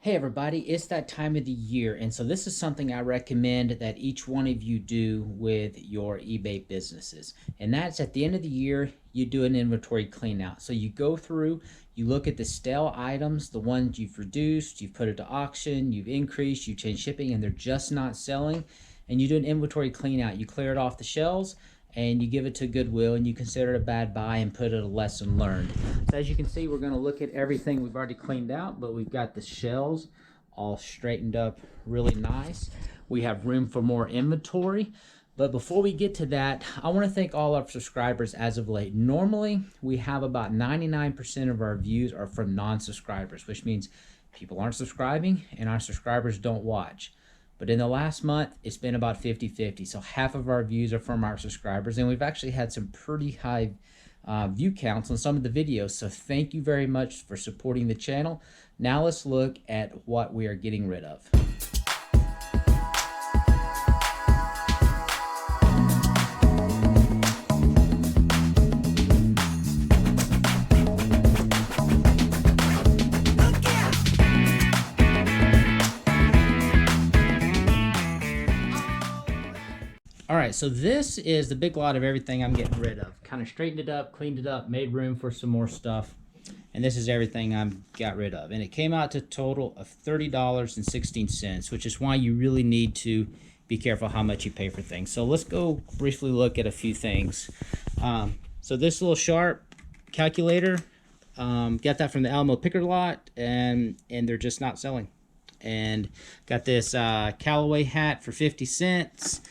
Hey everybody, it's that time of the year, and so this is something I recommend that each one of you do with your eBay businesses. And that's at the end of the year, you do an inventory clean out. So you go through, you look at the stale items, the ones you've reduced, you've put it to auction, you've increased, you've changed shipping, and they're just not selling. And you do an inventory clean out. You clear it off the shelves, and you give it to Goodwill, and you consider it a bad buy and put it a lesson learned. So as you can see, we're going to look at everything we've already cleaned out, but we've got the shelves all straightened up really nice. We have room for more inventory. But before we get to that, I want to thank all our subscribers as of late. Normally, we have about 99% of our views are from non-subscribers, which means people aren't subscribing and our subscribers don't watch. But in the last month, it's been about 50-50. So half of our views are from our subscribers, and we've actually had some pretty high view counts on some of the videos. So thank you very much for supporting the channel. Now let's look at what we are getting rid of. All right, so this is the big lot of everything I'm getting rid of. Kind of straightened it up, cleaned it up, made room for some more stuff. And this is everything I got rid of. And it came out to a total of $30.16, which is why you really need to be careful how much you pay for things. So let's go briefly look at a few things. So this little Sharp calculator, got that from the Alamo Picker lot, and they're just not selling. And got this Callaway hat for 50 cents.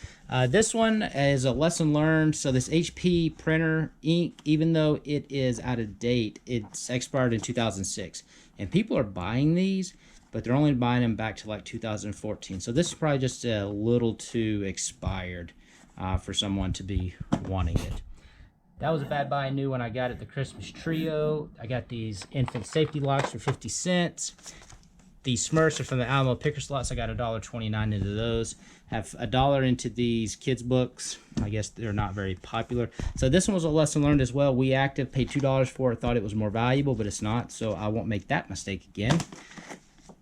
This one is a lesson learned. So this HP printer ink, even though it is out of date, it's expired in 2006. And people are buying these, but they're only buying them back to like 2014. So this is probably just a little too expired for someone to be wanting it. That was a bad buy I knew when I got it, the Christmas trio. I got these infant safety locks for 50 cents. These Smurfs are from the Alamo Picker slots. I got $1.29 into those. Have $1 into these kids books. I guess they're not very popular. So this one was a lesson learned as well. We Active, paid $2 for it. Thought it was more valuable, but it's not. So I won't make that mistake again.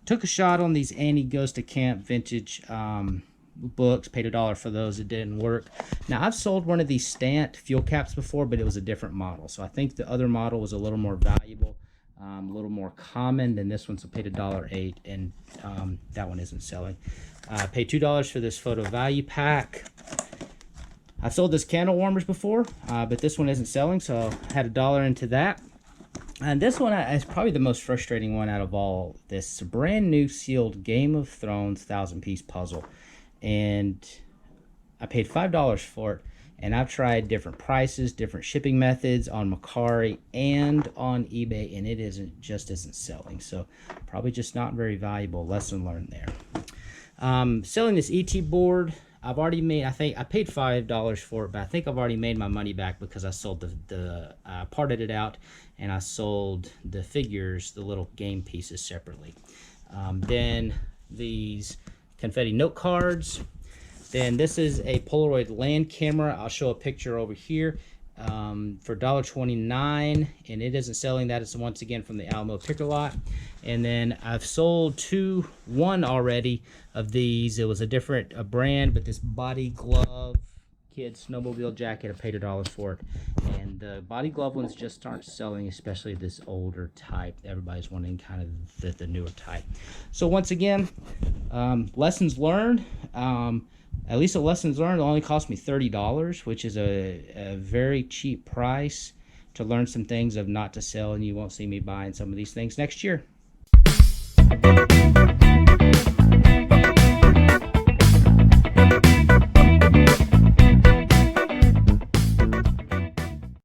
Took a shot on these Annie Goes to Camp vintage books. Paid $1 for those. It didn't work. Now I've sold one of these Stant fuel caps before, but it was a different model. So I think the other model was a little more valuable. A little more common than this one, so paid $1.08, and that one isn't selling. Paid $2 for this photo value pack. I've sold this candle warmers before, but this one isn't selling, so I had $1 into that. And this one is probably the most frustrating one out of all. This brand new sealed Game of Thrones 1,000-piece puzzle, and I paid $5 for it. And I've tried different prices, different shipping methods on Mercari and on eBay, and it isn't selling. So probably just not very valuable. Lesson learned there. Selling this ET board, I've already made, I think I paid $5 for it, but I think I've already made my money back because I sold parted it out, and I sold the figures, the little game pieces, separately. Then these confetti note cards. Then this is a Polaroid land camera. I'll show a picture over here for $1.29, and it isn't selling. That is once again from the Alamo Picker lot. And then I've sold one already of these. It was a different brand, but this body glove kid snowmobile jacket, I paid $1 for it. And the body glove ones just aren't selling, especially this older type. Everybody's wanting kind of the newer type. So once again, lessons learned. At least the lessons learned only cost me $30, which is a very cheap price to learn some things of not to sell, and you won't see me buying some of these things next year.